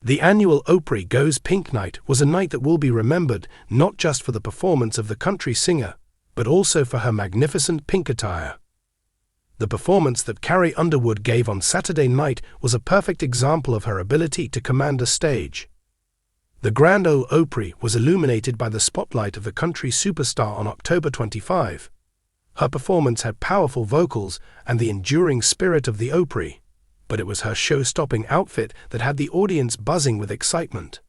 The annual Opry Goes Pink night was a night that will be remembered not just for the performance of the country singer, but also for her magnificent pink attire. The performance that Carrie Underwood gave on Saturday night was a perfect example of her ability to command a stage. The Grand Ole Opry was illuminated by the spotlight of the country superstar on October 25. Her performance had powerful vocals and the enduring spirit of the Opry, but it was her show-stopping outfit that had the audience buzzing with excitement.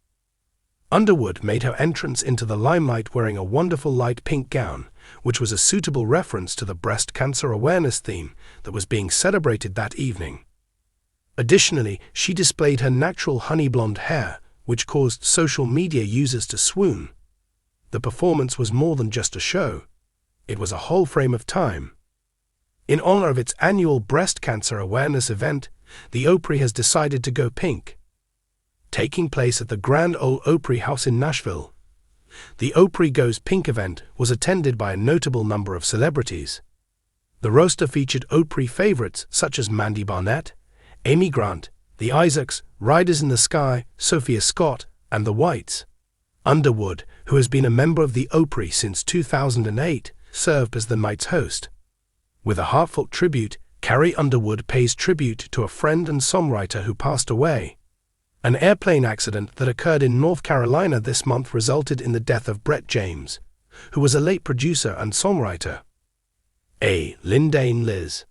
Underwood made her entrance into the limelight wearing a wonderful light pink gown, which was a suitable reference to the breast cancer awareness theme that was being celebrated that evening. Additionally, she displayed her natural honey blonde hair, which caused social media users to swoon. The performance was more than just a show. It was a whole frame of time. In honor of its annual breast cancer awareness event, the Opry has decided to go pink. Taking place at the Grand Ole Opry House in Nashville, the Opry Goes Pink event was attended by a notable number of celebrities. The roster featured Opry favorites such as Mandy Barnett, Amy Grant, the Isaacs, Riders in the Sky, Sophia Scott, and the Whites. Underwood, who has been a member of the Opry since 2008, served as the night's host. With a heartfelt tribute, Carrie Underwood pays tribute to a friend and songwriter who passed away. An airplane accident that occurred in North Carolina this month resulted in the death of Brett James, who was a late producer and songwriter. Lindane Liz.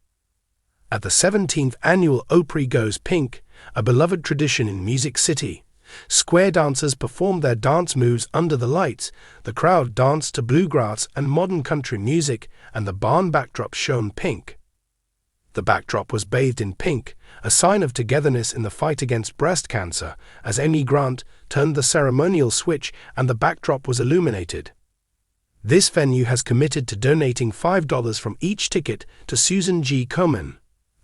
At the 17th annual Opry Goes Pink, a beloved tradition in Music City, square dancers performed their dance moves under the lights, the crowd danced to bluegrass and modern country music, and the barn backdrop shone pink. The backdrop was bathed in pink, a sign of togetherness in the fight against breast cancer, as Amy Grant turned the ceremonial switch and the backdrop was illuminated. This venue has committed to donating $5 from each ticket to Susan G. Komen,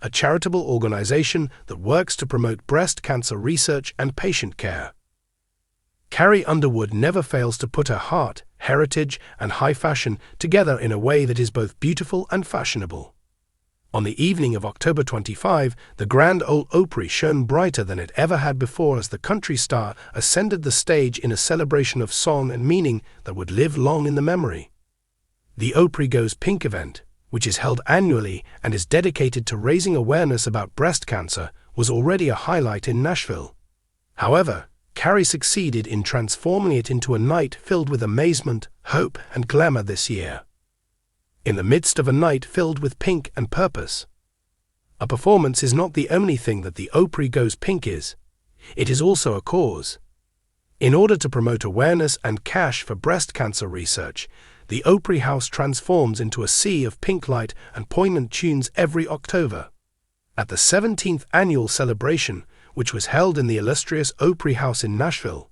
a charitable organization that works to promote breast cancer research and patient care. Carrie Underwood never fails to put her heart, heritage, and high fashion together in a way that is both beautiful and fashionable. On the evening of October 25, the Grand Ole Opry shone brighter than it ever had before as the country star ascended the stage in a celebration of song and meaning that would live long in the memory. The Opry Goes Pink event, which is held annually and is dedicated to raising awareness about breast cancer, was already a highlight in Nashville. However, Carrie succeeded in transforming it into a night filled with amazement, hope, and glamour this year. In the midst of a night filled with pink and purpose. A performance is not the only thing that the Opry Goes Pink is. It is also a cause. In order to promote awareness and cash for breast cancer research, the Opry House transforms into a sea of pink light and poignant tunes every October. At the 17th annual celebration, which was held in the illustrious Opry House in Nashville,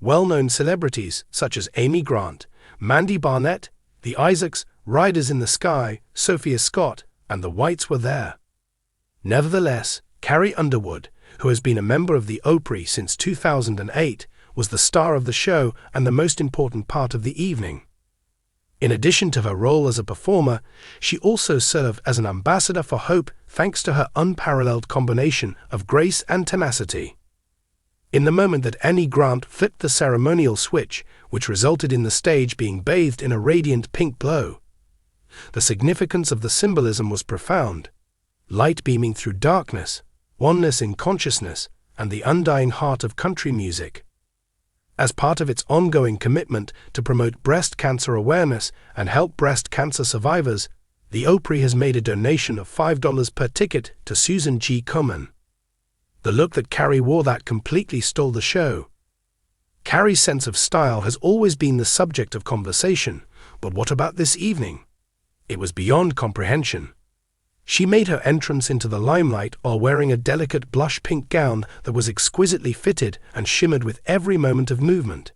well-known celebrities such as Amy Grant, Mandy Barnett, the Isaacs, Riders in the Sky, Sophia Scott, and the Whites were there. Nevertheless, Carrie Underwood, who has been a member of the Opry since 2008, was the star of the show and the most important part of the evening. In addition to her role as a performer, she also served as an ambassador for hope thanks to her unparalleled combination of grace and tenacity. In the moment that Amy Grant flipped the ceremonial switch, which resulted in the stage being bathed in a radiant pink glow, the significance of the symbolism was profound. Light beaming through darkness, oneness in consciousness, and the undying heart of country music. As part of its ongoing commitment to promote breast cancer awareness and help breast cancer survivors, the Opry has made a donation of $5 per ticket to Susan G. Komen. The look that Carrie wore that completely stole the show. Carrie's sense of style has always been the subject of conversation, but what about this evening? It was beyond comprehension. She made her entrance into the limelight while wearing a delicate blush pink gown that was exquisitely fitted and shimmered with every moment of movement.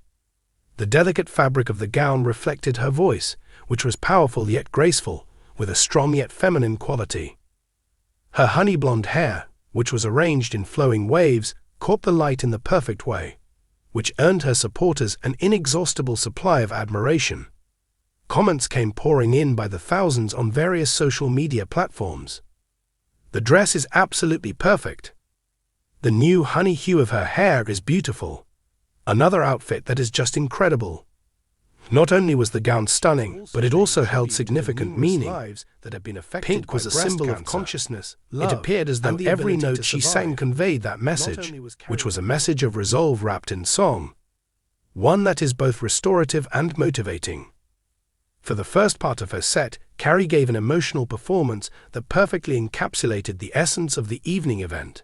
The delicate fabric of the gown reflected her voice, which was powerful yet graceful, with a strong yet feminine quality. Her honey blonde hair, which was arranged in flowing waves, caught the light in the perfect way, which earned her supporters an inexhaustible supply of admiration. Comments came pouring in by the thousands on various social media platforms. The dress is absolutely perfect. The new honey hue of her hair is beautiful. Another outfit that is just incredible. Not only was the gown stunning, but it also held significant meaning. Pink was a symbol of consciousness. It appeared as though every note she sang conveyed that message, which was a message of resolve wrapped in song. One that is both restorative and motivating. For the first part of her set, Carrie gave an emotional performance that perfectly encapsulated the essence of the evening event.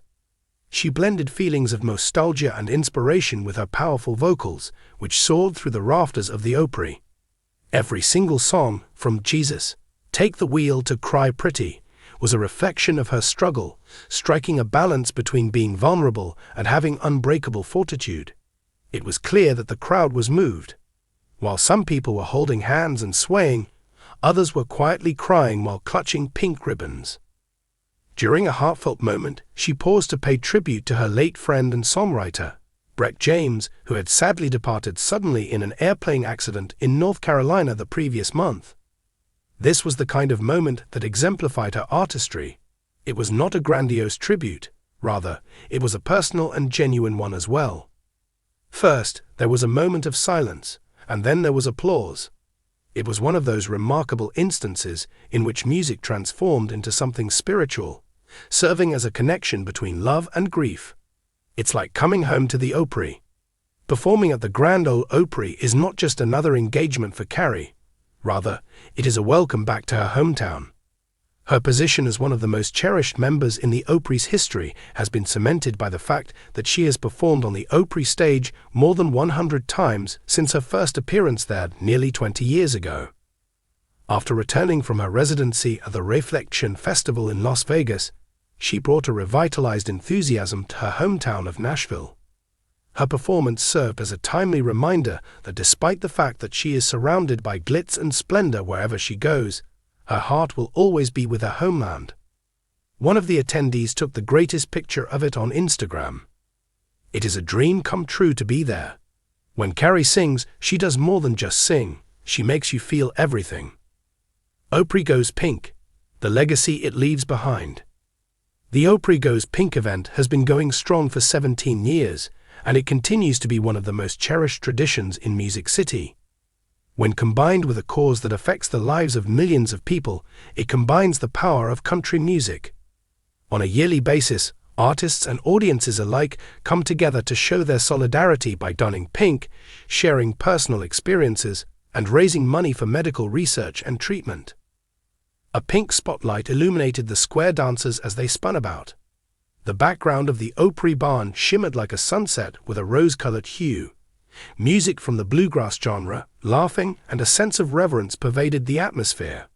She blended feelings of nostalgia and inspiration with her powerful vocals, which soared through the rafters of the Opry. Every single song, from Jesus, Take the Wheel to Cry Pretty, was a reflection of her struggle, striking a balance between being vulnerable and having unbreakable fortitude. It was clear that the crowd was moved. While some people were holding hands and swaying, others were quietly crying while clutching pink ribbons. During a heartfelt moment, she paused to pay tribute to her late friend and songwriter, Brett James, who had sadly departed suddenly in an airplane accident in North Carolina the previous month. This was the kind of moment that exemplified her artistry. It was not a grandiose tribute, rather, it was a personal and genuine one as well. First, there was a moment of silence, and then there was applause. It was one of those remarkable instances in which music transformed into something spiritual, serving as a connection between love and grief. It's like coming home to the Opry. Performing at the Grand Ole Opry is not just another engagement for Carrie. Rather, it is a welcome back to her hometown. Her position as one of the most cherished members in the Opry's history has been cemented by the fact that she has performed on the Opry stage more than 100 times since her first appearance there nearly 20 years ago. After returning from her residency at the Reflection Festival in Las Vegas, she brought a revitalized enthusiasm to her hometown of Nashville. Her performance served as a timely reminder that despite the fact that she is surrounded by glitz and splendor wherever she goes, her heart will always be with her homeland. One of the attendees took the greatest picture of it on Instagram. It is a dream come true to be there. When Carrie sings, she does more than just sing, she makes you feel everything. Opry Goes Pink, the legacy it leaves behind. The Opry Goes Pink event has been going strong for 17 years, and it continues to be one of the most cherished traditions in Music City. When combined with a cause that affects the lives of millions of people, it combines the power of country music. On a yearly basis, artists and audiences alike come together to show their solidarity by donning pink, sharing personal experiences, and raising money for medical research and treatment. A pink spotlight illuminated the square dancers as they spun about. The background of the Opry barn shimmered like a sunset with a rose-colored hue. Music from the bluegrass genre, laughing, and a sense of reverence pervaded the atmosphere.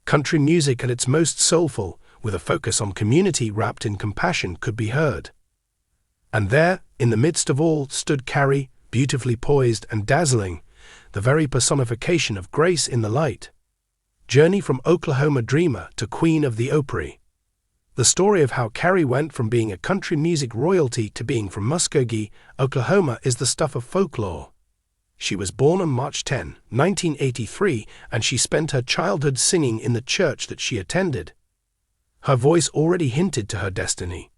Country music at its most soulful, with a focus on community wrapped in compassion, could be heard. And there, in the midst of all, stood Carrie, beautifully poised and dazzling, the very personification of grace in the light. Journey from Oklahoma dreamer to Queen of the Opry. The story of how Carrie went from being a country music royalty to being from Muskogee, Oklahoma is the stuff of folklore. She was born on March 10, 1983, and she spent her childhood singing in the church that she attended. Her voice already hinted to her destiny.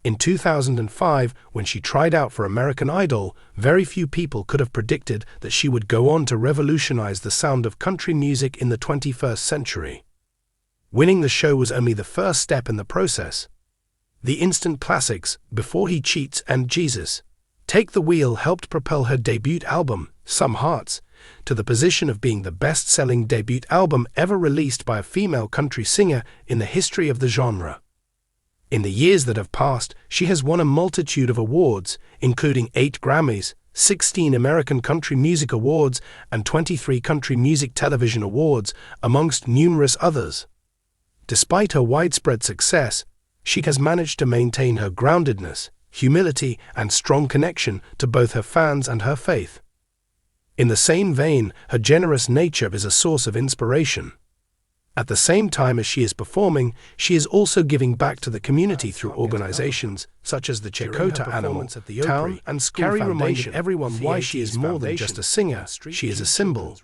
In 2005, when she tried out for American Idol, very few people could have predicted that she would go on to revolutionize the sound of country music in the 21st century. Winning the show was only the first step in the process. The instant classics, Before He Cheats and Jesus, Take the Wheel helped propel her debut album, Some Hearts, to the position of being the best-selling debut album ever released by a female country singer in the history of the genre. In the years that have passed, she has won a multitude of awards, including 8 Grammys, 16 American Country Music Awards, and 23 Country Music Television Awards, amongst numerous others. Despite her widespread success, she has managed to maintain her groundedness, humility, and strong connection to both her fans and her faith. In the same vein, her generous nature is a source of inspiration. At the same time as she is performing, she is also giving back to the community through organizations such as the Checotah Animal, Town and School Foundation. Carrie reminded everyone why she is more than just a singer, she is a symbol.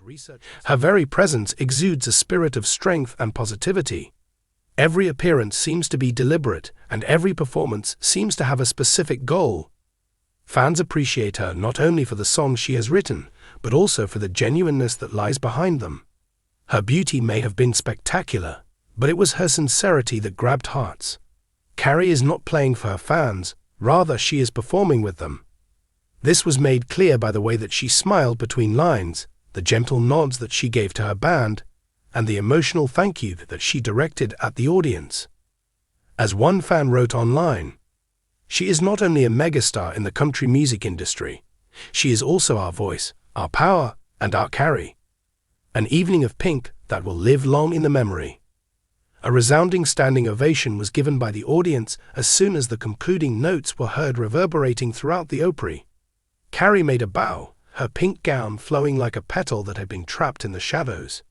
Her very presence exudes a spirit of strength and positivity. Every appearance seems to be deliberate, and every performance seems to have a specific goal. Fans appreciate her not only for the songs she has written, but also for the genuineness that lies behind them. Her beauty may have been spectacular, but it was her sincerity that grabbed hearts. Carrie is not playing for her fans, rather she is performing with them. This was made clear by the way that she smiled between lines, the gentle nods that she gave to her band, and the emotional thank you that she directed at the audience. As one fan wrote online, "She is not only a megastar in the country music industry, she is also our voice, our power, and our Carrie. An evening of pink that will live long in the memory." A resounding standing ovation was given by the audience as soon as the concluding notes were heard reverberating throughout the Opry. Carrie made a bow, her pink gown flowing like a petal that had been trapped in the shadows.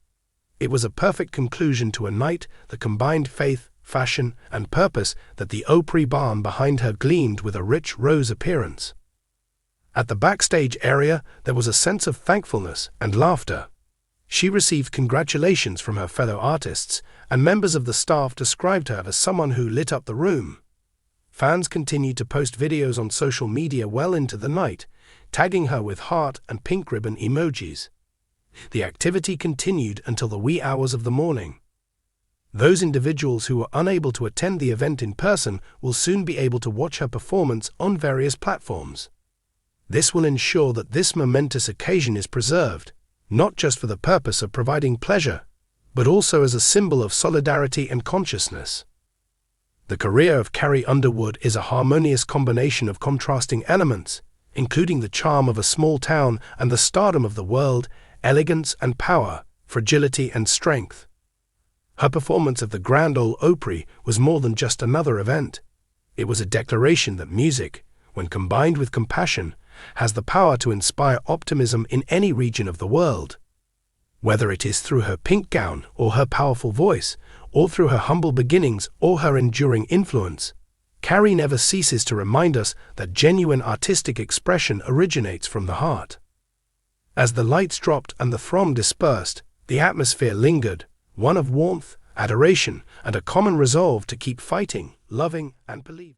It was a perfect conclusion to a night that combined faith, fashion, and purpose, that the Opry barn behind her gleamed with a rich rose appearance. At the backstage area, there was a sense of thankfulness and laughter. She received congratulations from her fellow artists, and members of the staff described her as someone who lit up the room. Fans continued to post videos on social media well into the night, tagging her with heart and pink ribbon emojis. The activity continued until the wee hours of the morning. Those individuals who were unable to attend the event in person will soon be able to watch her performance on various platforms. This will ensure that this momentous occasion is preserved, not just for the purpose of providing pleasure, but also as a symbol of solidarity and consciousness. The career of Carrie Underwood is a harmonious combination of contrasting elements, including the charm of a small town and the stardom of the world, elegance and power, fragility and strength. Her performance of the Grand Ole Opry was more than just another event. It was a declaration that music, when combined with compassion, has the power to inspire optimism in any region of the world. Whether it is through her pink gown or her powerful voice, or through her humble beginnings or her enduring influence, Carrie never ceases to remind us that genuine artistic expression originates from the heart. As the lights dropped and the throng dispersed, the atmosphere lingered, one of warmth, adoration, and a common resolve to keep fighting, loving, and believing.